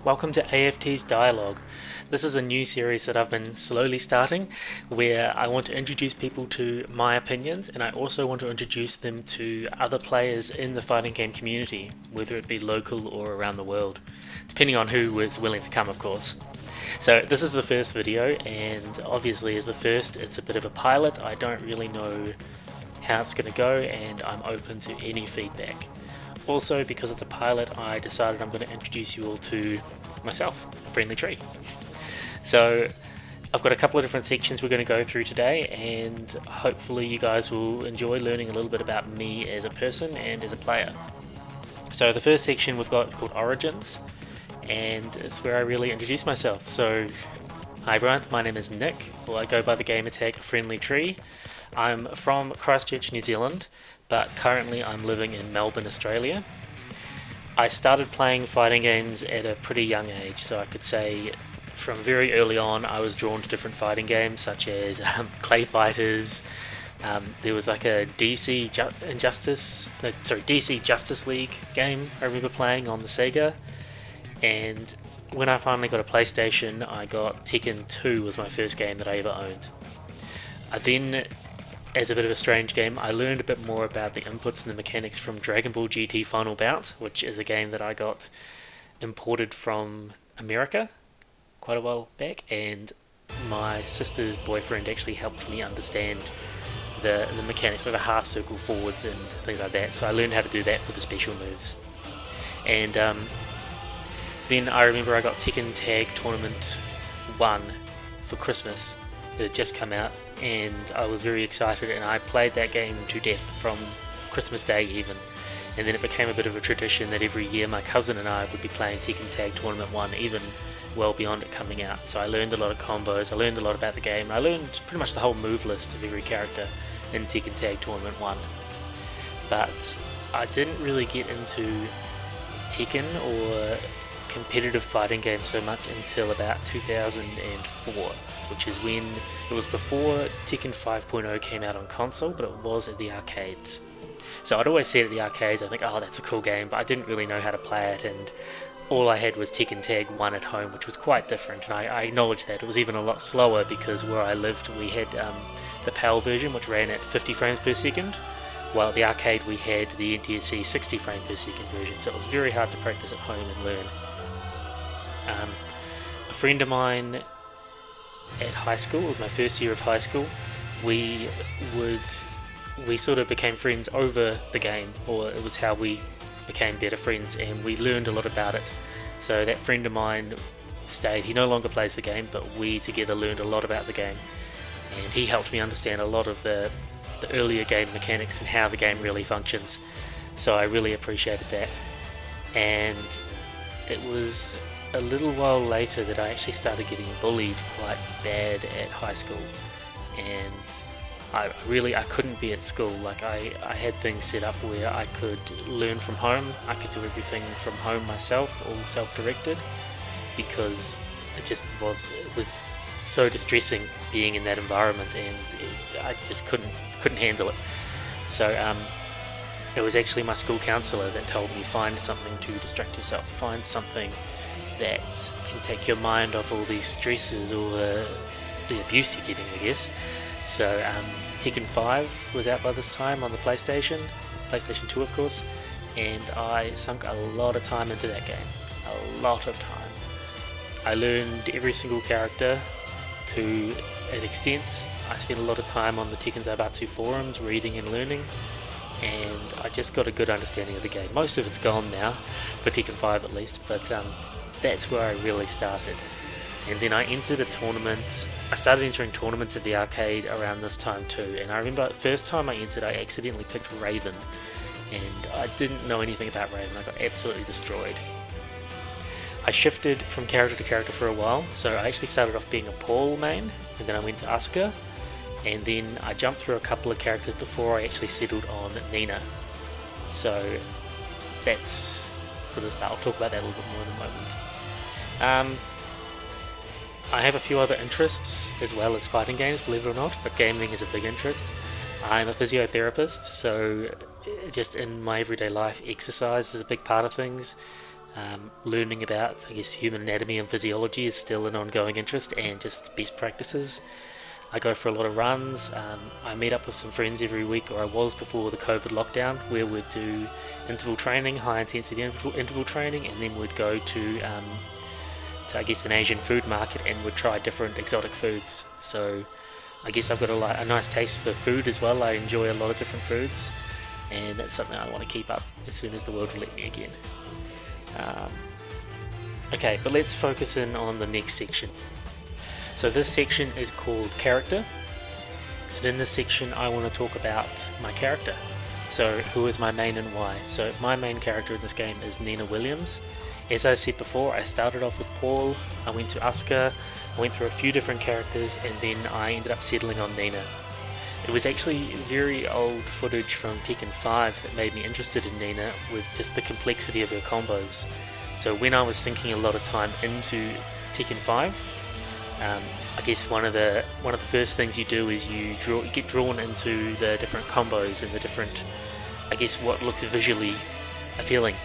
Welcome to AFT's DiaLOGue. This is a new series that I've been slowly starting where I want to introduce people to my opinions, and I also want to introduce them to other players in the fighting game community, whether it be local or around the world, depending on who is willing to come, of course. So this is the first video, and obviously as the first it's a bit of a pilot. I don't really know how it's going to go, and I'm open to any feedback. Also, because it's a pilot, I decided I'm going to introduce you all to myself, AFriendlyTree. So I've got a couple of different sections we're going to go through today, and hopefully you guys will enjoy learning a little bit about me as a person and as a player. So the first section we've got is called Origins, and it's where I really introduce myself. So hi everyone, my name is Nick, or I go by the gamer tag AFriendlyTree. I'm from Christchurch, New Zealand, but currently I'm living in Melbourne, Australia. I started playing fighting games at a pretty young age, so I could say from very early on I was drawn to different fighting games such as Clay Fighters. There was like a DC Justice League game I remember playing on the Sega, and when I finally got a PlayStation I got Tekken 2 was my first game that I ever owned. I then, as a bit of a strange game, I learned a bit more about the inputs and the mechanics from Dragon Ball GT Final Bout, which is a game that I got imported from America quite a while back, and my sister's boyfriend actually helped me understand the mechanics of a half circle forwards and things like that, so I learned how to do that for the special moves. And then I remember I got Tekken Tag Tournament 1 for Christmas. It had just come out, and I was very excited, and I played that game to death from Christmas Day even. And then it became a bit of a tradition that every year my cousin and I would be playing Tekken Tag Tournament 1 even well beyond it coming out. So I learned a lot of combos, I learned a lot about the game, and I learned pretty much the whole move list of every character in Tekken Tag Tournament 1. But I didn't really get into Tekken or competitive fighting games so much until about 2004, which is when it was before Tekken 5.0 came out on console, but it was at the arcades. So I'd always see it at the arcades, I think, oh, that's a cool game, but I didn't really know how to play it, and all I had was Tekken Tag 1 at home, which was quite different, and I acknowledge that. It was even a lot slower because where I lived we had the PAL version, which ran at 50 frames per second, while at the arcade we had the NTSC 60 frame per second version, so it was very hard to practice at home and learn. A friend of mine at high school, it was my first year of high school, we sort of became friends over the game, or it was how we became better friends, and we learned a lot about it. So that friend of mine stayed. He no longer plays the game, but we together learned a lot about the game, and he helped me understand a lot of the earlier game mechanics and how the game really functions, so I really appreciated that. And it was a little while later that I actually started getting bullied quite bad at high school, and I couldn't be at school. Like I had things set up where I could learn from home, I could do everything from home myself, all self-directed, because it was so distressing being in that environment, and I just couldn't handle it. So it was actually my school counsellor that told me, find something to distract yourself, find something that can take your mind off all these stresses or the abuse you're getting, I guess. So Tekken 5 was out by this time on the PlayStation 2 of course, and I sunk a lot of time into that game, a lot of time. I learned every single character to an extent. I spent a lot of time on the Tekken Zaibatsu forums reading and learning, and I just got a good understanding of the game. Most of it's gone now, for Tekken 5 at least, but that's where I really started. And then I entered a tournament. I started entering tournaments at the arcade around this time too, and I remember the first time I entered I accidentally picked Raven, and I didn't know anything about Raven. I got absolutely destroyed. I shifted from character to character for a while, so I actually started off being a Paul main, and then I went to Asuka, and then I jumped through a couple of characters before I actually settled on Nina. So that's sort of the start. I'll talk about that a little bit more in a moment. I have a few other interests as well as fighting games, believe it or not, but gaming is a big interest. I'm a physiotherapist, so just in my everyday life, exercise is a big part of things. Learning about, I guess, human anatomy and physiology is still an ongoing interest, and just best practices. I go for a lot of runs. I meet up with some friends every week, or I was before the COVID lockdown, where we'd do interval training, high intensity interval training, and then we'd go to I guess an Asian food market and would try different exotic foods. So I guess I've got a nice taste for food as well. I enjoy a lot of different foods, and it's something I want to keep up as soon as the world will let me again. Okay, but let's focus in on the next section. So this section is called Character, and in this section I want to talk about my character. So who is my main and why? So my main character in this game is Nina Williams. As I said before, I started off with Paul, I went to Asuka, I went through a few different characters, and then I ended up settling on Nina. It was actually very old footage from Tekken 5 that made me interested in Nina, with just the complexity of her combos. So when I was sinking a lot of time into Tekken 5, I guess one of the first things you do is you get drawn into the different combos and the different, I guess, what looks visually appealing.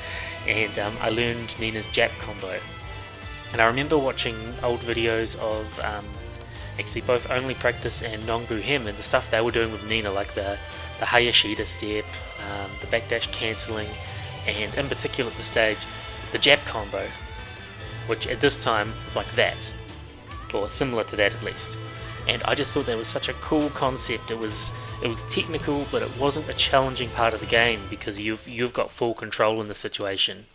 And I learned Nina's Jap combo. And I remember watching old videos of actually both Only Practice and Nongbu Hem, and the stuff they were doing with Nina, like the Hayashida step, the backdash cancelling, and in particular at the stage, the Jap combo, which at this time was like that, or similar to that at least. And I just thought that was such a cool concept. It was technical, but it wasn't a challenging part of the game because you've got full control in the situation.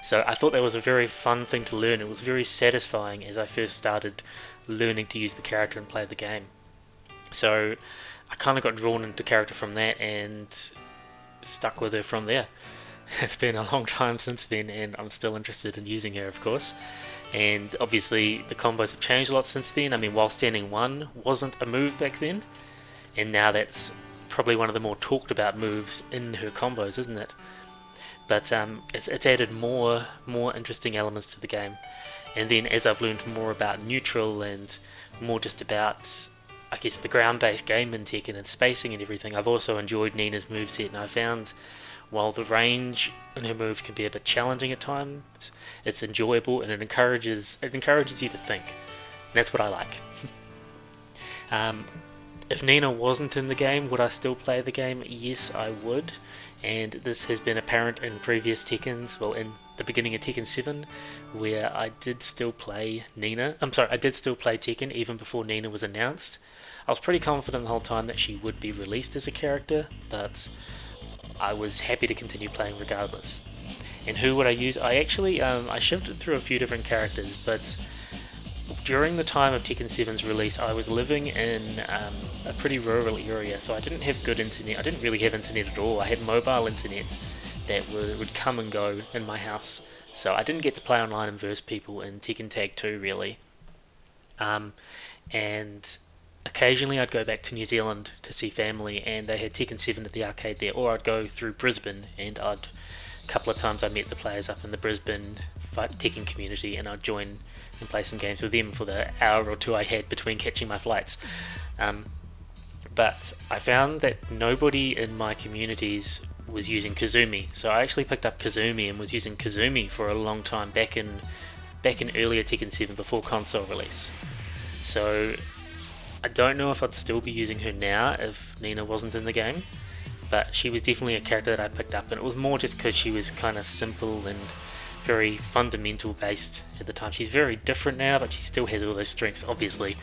So I thought that was a very fun thing to learn. It was very satisfying as I first started learning to use the character and play the game. So I kind of got drawn into character from that and stuck with her from there. It's been a long time since then, and I'm still interested in using her, of course. And obviously the combos have changed a lot since then. I mean, while standing 1 wasn't a move back then, and now that's probably one of the more talked about moves in her combos, isn't it? But it's added more interesting elements to the game. And then as I've learned more about neutral and more just about, I guess, the ground-based game in Tekken and spacing and everything, I've also enjoyed Nina's moveset, and I found while the range in her moves can be a bit challenging at times, it's enjoyable and it encourages you to think. And that's what I like. If Nina wasn't in the game, would I still play the game? Yes, I would. And this has been apparent in previous Tekkens, well, in the beginning of Tekken 7, where I did still play Tekken even before Nina was announced. I was pretty confident the whole time that she would be released as a character, but I was happy to continue playing regardless. And who would I use? I actually I shifted through a few different characters, but during the time of Tekken 7's release, I was living in a pretty rural area, so I didn't have good internet. I didn't really have internet at all. I had mobile internet that would come and go in my house, so I didn't get to play online and verse people in Tekken Tag 2 really. And occasionally I'd go back to New Zealand to see family, and they had Tekken 7 at the arcade there, or I'd go through Brisbane, and a couple of times I met the players up in the Brisbane Tekken community, and I'd join and play some games with them for the hour or two I had between catching my flights. But I found that nobody in my communities was using Kazumi, so I actually picked up Kazumi and was using Kazumi for a long time back in earlier Tekken 7 before console release. So I don't know if I'd still be using her now if Nina wasn't in the game, but she was definitely a character that I picked up, and it was more just because she was kind of simple and very fundamental based at the time. She's very different now, but she still has all those strengths, obviously.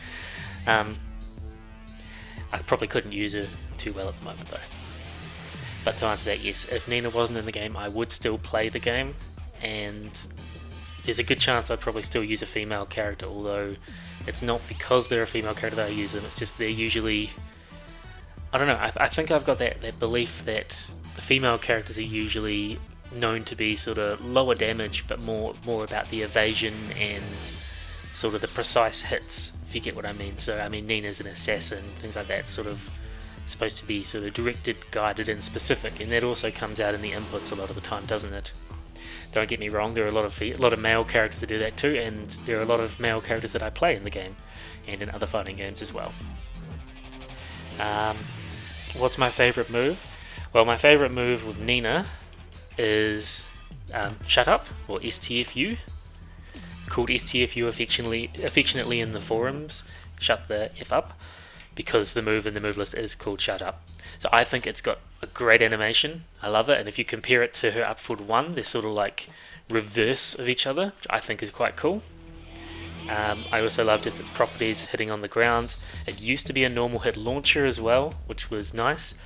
I probably couldn't use her too well at the moment though. But to answer that, yes, if Nina wasn't in the game, I would still play the game, and there's a good chance I'd probably still use a female character, although it's not because they're a female character that I use them, it's just they're usually, I don't know, I think I've got that belief that the female characters are usually known to be sort of lower damage, but more about the evasion and sort of the precise hits, if you get what I mean. So I mean, Nina's an assassin, things like that, sort of supposed to be sort of directed, guided and specific, and that also comes out in the inputs a lot of the time, doesn't it? Don't get me wrong, there are a lot of male characters that do that too, and there are a lot of male characters that I play in the game and in other fighting games as well. What's my favourite move? Well, my favourite move with Nina is Shut Up, or STFU, called STFU affectionately in the forums, Shut the F Up, because the move in the move list is called Shut Up. So I think it's got a great animation. I love it, and if you compare it to her up forward 1, they're sort of like reverse of each other, which I think is quite cool. I also love just its properties, hitting on the ground. It used to be a normal hit launcher as well, which was nice,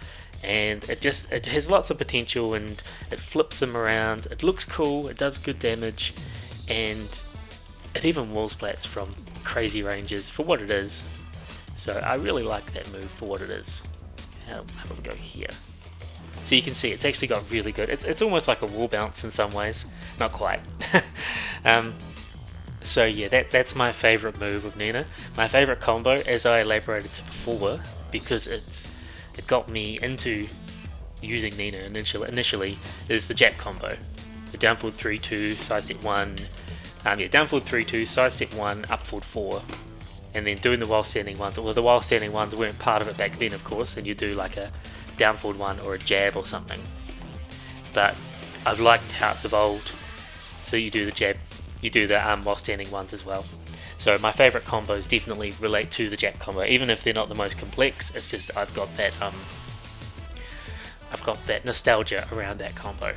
and it has lots of potential, and it flips them around. It looks cool, it does good damage, and it even wall splats from crazy ranges for what it is. So I really like that move for what it is. How do we go here? So you can see it's actually got really good. It's almost like a wall bounce in some ways, not quite. So yeah, that's my favourite move of Nina. My favourite combo, as I elaborated before, because it got me into using Nina initially, is the jab combo. The down forward 3-2, side step 1, down forward 3-2, side step 1, up forward 4, and then doing the while standing ones. Well, the while standing ones weren't part of it back then, of course, and you do like a down forward 1 or a jab or something. But I've liked how it's evolved. So you do the jab, you do the while standing ones as well. So my favourite combos definitely relate to the jab combo, even if they're not the most complex. It's just I've got that nostalgia around that combo.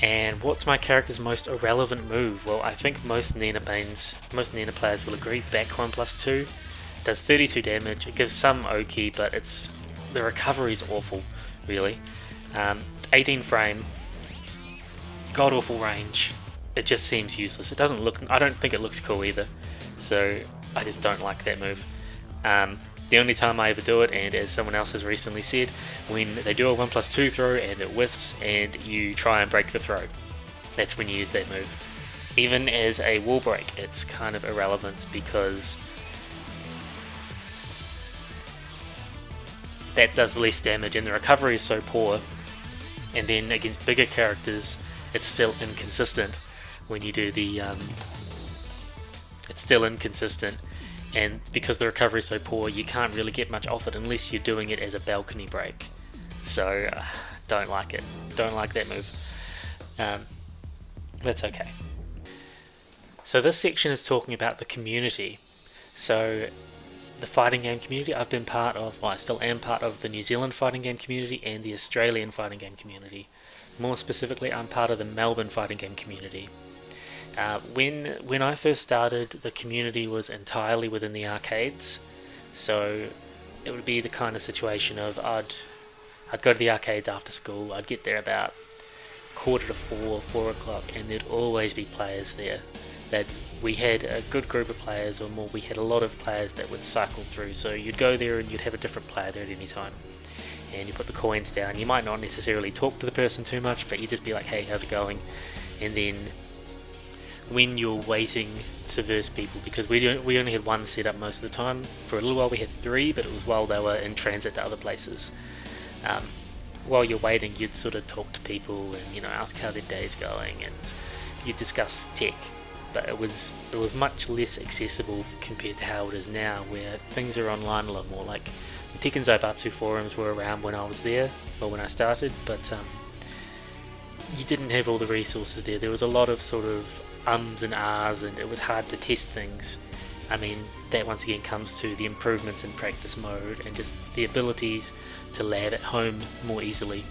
And what's my character's most irrelevant move? Well, I think most Nina players will agree. Back 1+2 does 32 damage. It gives some Oki, but the recovery is awful, really. 18 frame, god awful range. It just seems useless. It doesn't look. I don't think it looks cool either. So I just don't like that move. The only time I ever do it, and as someone else has recently said, when they do a 1+2 throw and it whiffs and you try and break the throw. That's when you use that move. Even as a wall break, it's kind of irrelevant because that does less damage and the recovery is so poor. And then against bigger characters, it's still inconsistent when you do the... it's still inconsistent. And because the recovery is so poor, you can't really get much off it unless you're doing it as a balcony break. So, don't like it. Don't like that move. That's okay. So this section is talking about the community. So, the fighting game community, I've been part of, well, I still am part of the New Zealand fighting game community and the Australian fighting game community. More specifically, I'm part of the Melbourne fighting game community. When I first started, the community was entirely within the arcades, so it would be the kind of situation of I'd go to the arcades after school. I'd get there about 3:45, 4 o'clock, and there'd always be players there. We had a good group of players, or more, we had a lot of players that would cycle through, so you'd go there and you'd have a different player there at any time. And you put the coins down. You might not necessarily talk to the person too much, but you just be like, hey, how's it going? And then when you're waiting to verse people, because we only had one setup most of the time. For a little while we had 3, but it was while they were in transit to other places. While you're waiting, you'd sort of talk to people and ask how their day's going, and you'd discuss tech. But it was much less accessible compared to how it is now, where things are online a lot more. Like the Tekken Zaibatsu forums were around when I was there, or when I started, but you didn't have all the resources there. There was a lot of sort of ums and ahs, and it was hard to test things. I mean, that once again comes to the improvements in practice mode and just the abilities to lab at home more easily.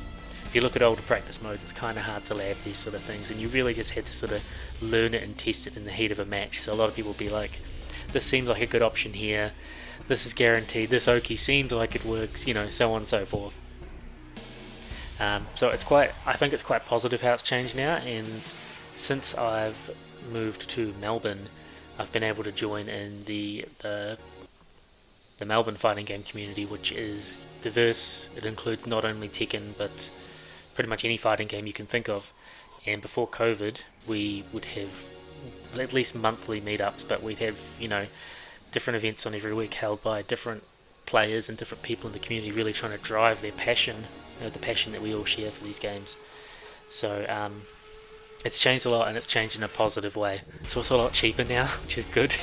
If you look at older practice modes, it's kind of hard to lab these sort of things, and you really just had to sort of learn it and test it in the heat of a match. So a lot of people will be like, this seems like a good option here, this is guaranteed, this Oki seems like it works, so on and so forth. So I think it's quite positive how it's changed now, and since I've moved to Melbourne, I've been able to join in the Melbourne fighting game community, which is diverse. It includes not only Tekken, but pretty much any fighting game you can think of. And before COVID, we would have at least monthly meetups, but we'd have, different events on every week held by different players and different people in the community, really trying to drive their passion, the passion that we all share for these games. So, it's changed a lot, and it's changed in a positive way. It's also a lot cheaper now, which is good.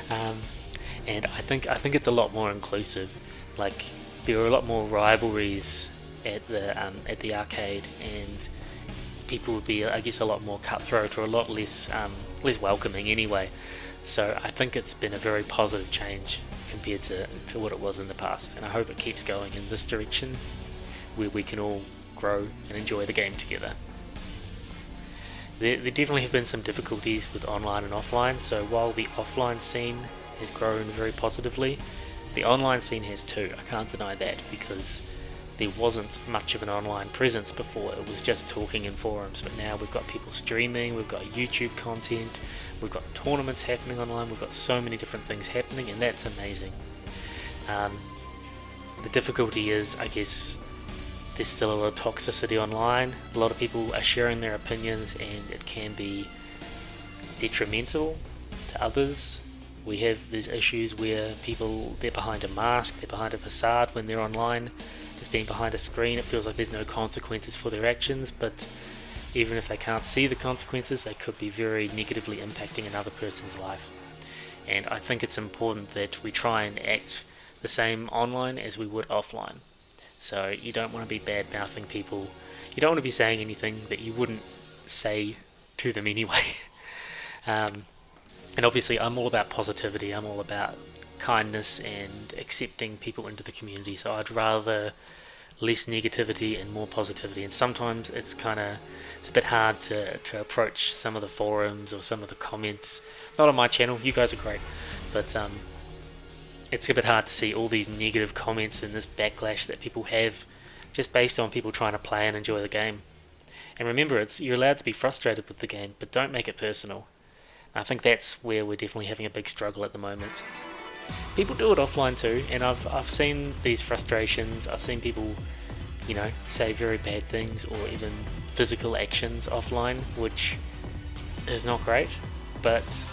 And I think it's a lot more inclusive. Like, there are a lot more rivalries at the arcade, and people would be, I guess, a lot more cutthroat or a lot less welcoming anyway. So I think it's been a very positive change compared to what it was in the past, and I hope it keeps going in this direction where we can all grow and enjoy the game together. There definitely have been some difficulties with online and offline, so while the offline scene has grown very positively, the online scene has too. I can't deny that, because there wasn't much of an online presence before. It was just talking in forums, but now we've got people streaming, we've got YouTube content, we've got tournaments happening online, we've got so many different things happening, and that's amazing. The difficulty is, I guess, there's still a lot of toxicity online. A lot of people are sharing their opinions, and it can be detrimental to others. There's issues where people, they're behind a mask, they're behind a facade when they're online. Just being behind a screen, it feels like there's no consequences for their actions, but even if they can't see the consequences, they could be very negatively impacting another person's life. And I think it's important that we try and act the same online as we would offline. So you don't want to be bad-mouthing people. You don't want to be saying anything that you wouldn't say to them anyway. And obviously I'm all about positivity, I'm all about kindness and accepting people into the community, so I'd rather less negativity and more positivity. And sometimes it's a bit hard to approach some of the forums or some of the comments, not on my channel, you guys are great, but it's a bit hard to see all these negative comments and this backlash that people have just based on people trying to play and enjoy the game. And remember, you're allowed to be frustrated with the game, but don't make it personal. I think that's where we're definitely having a big struggle at the moment. People do it offline too, and I've seen these frustrations. I've seen people, say very bad things or even physical actions offline, which is not great, but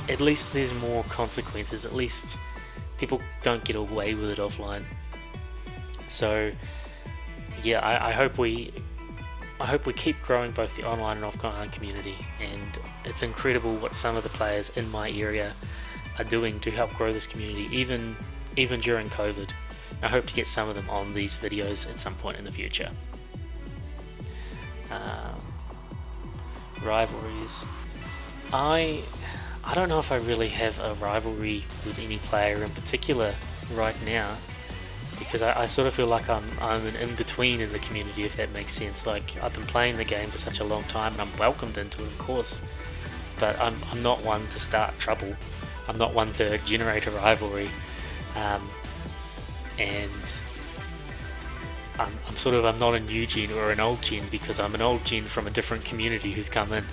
at least there's more consequences. At least people don't get away with it offline. So yeah, I hope we keep growing both the online and offline community, and it's incredible what some of the players in my area are doing to help grow this community, even during COVID. I hope to get some of them on these videos at some point in the future. Rivalries. I don't know if I really have a rivalry with any player in particular right now, because I sort of feel like I'm an in-between in the community, if that makes sense. Like, I've been playing the game for such a long time and I'm welcomed into it, of course, but I'm not one to start trouble. I'm not one to generate a rivalry, and I'm not a new gen or an old gen, because I'm an old gen from a different community who's come in.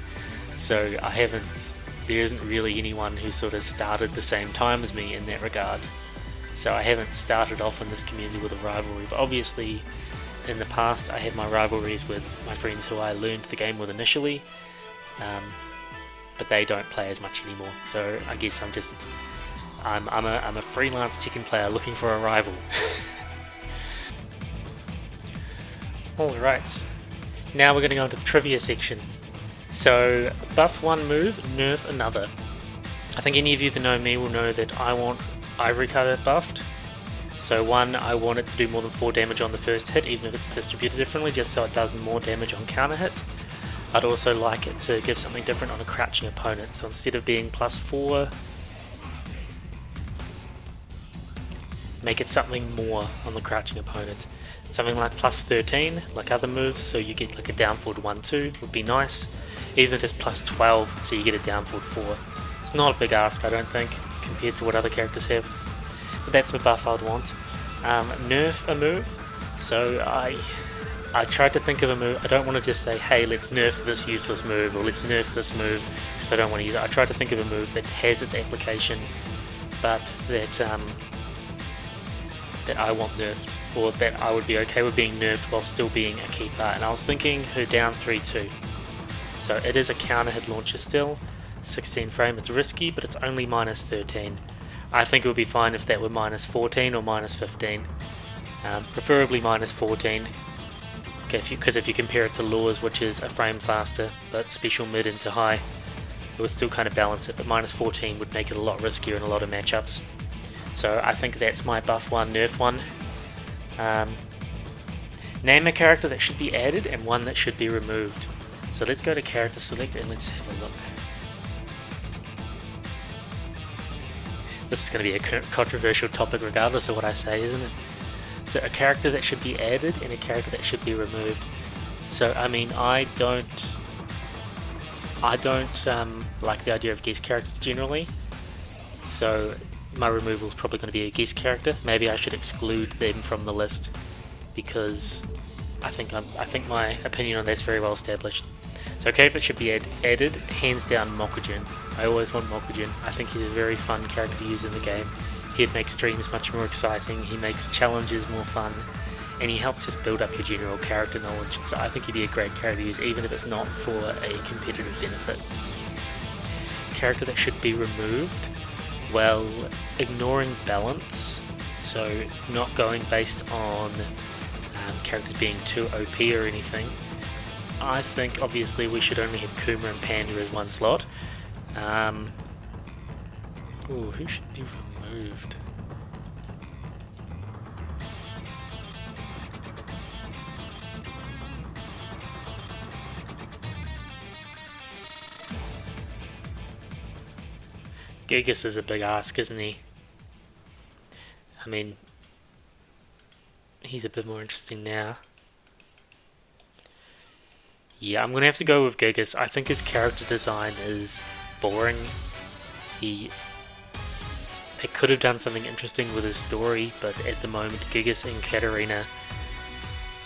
So there isn't really anyone who sort of started the same time as me in that regard. So I haven't started off in this community with a rivalry, but obviously in the past I had my rivalries with my friends who I learned the game with initially, but they don't play as much anymore. So I guess I'm a freelance Tekken player looking for a rival. Alright, now we're going to go into the trivia section. So, buff one move, nerf another. I think any of you that know me will know that I want Ivory Cutter buffed. So one, I want it to do more than 4 damage on the first hit, even if it's distributed differently, just so it does more damage on counter hit. I'd also like it to give something different on a crouching opponent, so instead of being +4, make it something more on the crouching opponent. Something like +13, like other moves, so you get like a down forward 1-2 would be nice. Even just +12, so you get a down forward 4. It's not a big ask, I don't think, compared to what other characters have. But that's the buff I'd want. Nerf a move. So I tried to think of a move. I don't want to just say, hey, let's nerf this useless move, or let's nerf this move, because I don't want to use it. I tried to think of a move that has its application, but that I want nerfed, or that I would be okay with being nerfed while still being a key part. And I was thinking her down 3-2. So it is a counter hit launcher still, 16 frame. It's risky, but it's only -13. I think it would be fine if that were -14 or -15. Preferably -14, because if you compare it to Laws, which is a frame faster but special mid into high, it would still kind of balance it, but -14 would make it a lot riskier in a lot of matchups. So I think that's my buff one, nerf one. Name a character that should be added and one that should be removed. So let's go to character select and let's have a look. This is going to be a controversial topic regardless of what I say, isn't it? So a character that should be added and a character that should be removed. So I mean, I don't like the idea of guest characters generally. So my removal is probably going to be a guest character. Maybe I should exclude them from the list because I think my opinion on that's very well established. So a character that should be added, hands down, Mokujin. I always want Mokujin. I think he's a very fun character to use in the game. He makes streams much more exciting, he makes challenges more fun, and he helps just build up your general character knowledge. So I think he'd be a great character to use even if it's not for a competitive benefit. Character that should be removed, well, ignoring balance, so not going based on characters being too OP or anything. I think obviously we should only have Kuma and Panda as one slot. Who should be removed? Gigas is a big ask, isn't he? I mean, he's a bit more interesting now. Yeah, I'm going to have to go with Gigas. I think his character design is boring. They could have done something interesting with his story, but at the moment Gigas and Katarina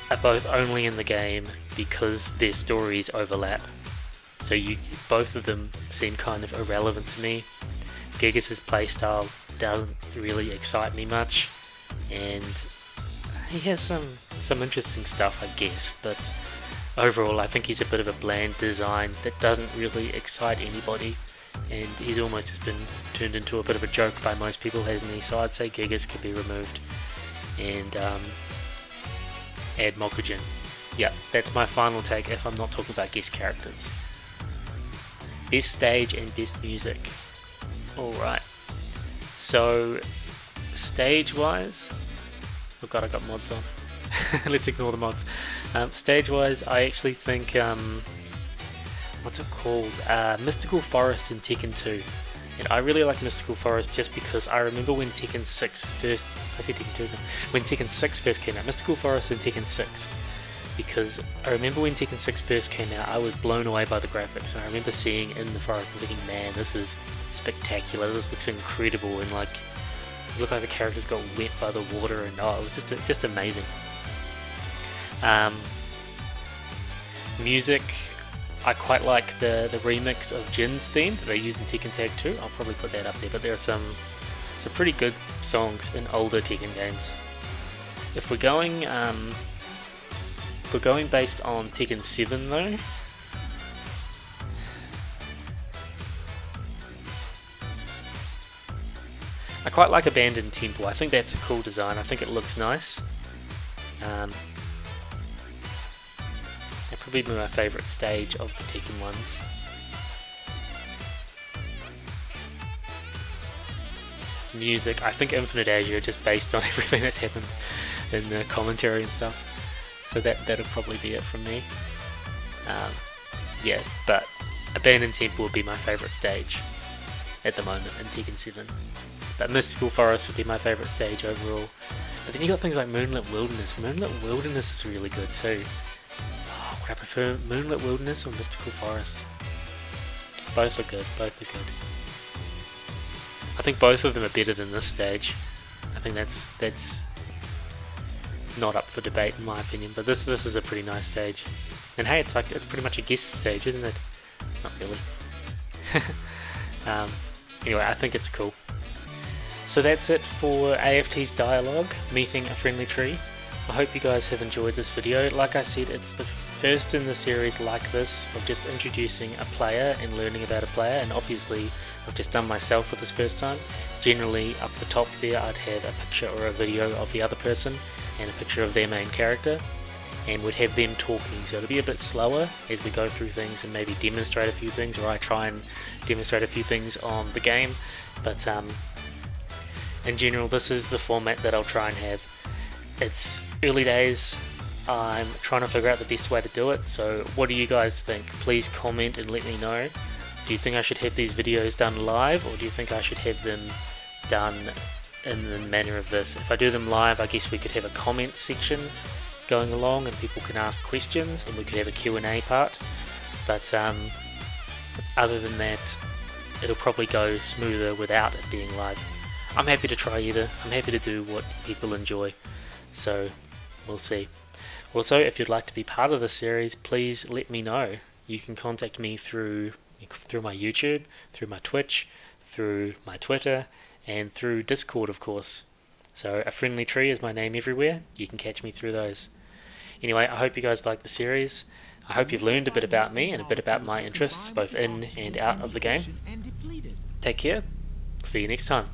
are both only in the game because their stories overlap. So both of them seem kind of irrelevant to me. Gigas' playstyle doesn't really excite me much, and he has some interesting stuff, I guess, but overall I think he's a bit of a bland design that doesn't really excite anybody, and he's almost just been turned into a bit of a joke by most people, hasn't he? So I'd say Gigas could be removed and add Mokujin. Yeah, that's my final take if I'm not talking about guest characters. Best stage and best music. Alright, so stage wise, oh god, I got mods on. Let's ignore the mods. Stage wise, I actually think what's it called? Mystical Forest in Tekken 2. And I really like Mystical Forest just because I remember when Tekken 6 first... I said Tekken 2 then. When Tekken 6 first came out. Mystical Forest in Tekken 6. Because I remember when Tekken 6 first came out, I was blown away by the graphics. And I remember seeing in the forest and thinking, man, this is spectacular. This looks incredible. And like, it looked like the characters got wet by the water. And oh, it was just amazing. Music, I quite like the remix of Jin's theme that they used in Tekken Tag 2. I'll probably put that up there, but there are some pretty good songs in older Tekken games. If we're going based on Tekken 7 though, I quite like Abandoned Temple. I think that's a cool design. I think it looks nice. That'd probably be my favourite stage of the Tekken ones. Music, I think Infinite Azure, just based on everything that's happened in the commentary and stuff. So that'll probably be it from me. Yeah, but Abandoned Temple would be my favourite stage at the moment in Tekken 7. But Mystical Forest would be my favourite stage overall. But then you got things like Moonlit Wilderness. Moonlit Wilderness is really good too. Oh, would I prefer Moonlit Wilderness or Mystical Forest? Both are good, both are good. I think both of them are better than this stage. I think that's not up for debate in my opinion, but this is a pretty nice stage. And hey, it's pretty much a guest stage, isn't it? Not really. Anyway, I think it's cool. So that's it for AFT's dialogue, meeting a friendly tree. I hope you guys have enjoyed this video. Like I said, it's the first in the series like this of just introducing a player and learning about a player, and obviously I've just done myself for this first time. Generally up the top there I'd have a picture or a video of the other person and a picture of their main character, and would have them talking, so it'll be a bit slower as we go through things and maybe demonstrate a few things, or I try and demonstrate a few things on the game, but in general this is the format that I'll try and have. It's early days, I'm trying to figure out the best way to do it, so what do you guys think? Please comment and let me know. Do you think I should have these videos done live, or do you think I should have them done in the manner of this? If I do them live, I guess we could have a comment section going along and people can ask questions, and we could have a Q&A part, but other than that, it'll probably go smoother without it being live. I'm happy to try either. I'm happy to do what people enjoy, so we'll see. Also, if you'd like to be part of this series, please let me know. You can contact me through my YouTube, through my Twitch, through my Twitter, and through Discord, of course. So AFriendlyTree is my name everywhere. You can catch me through those. Anyway, I hope you guys like the series. I hope you've learned a bit about me and a bit about my interests, both in and out of the game. Take care. See you next time.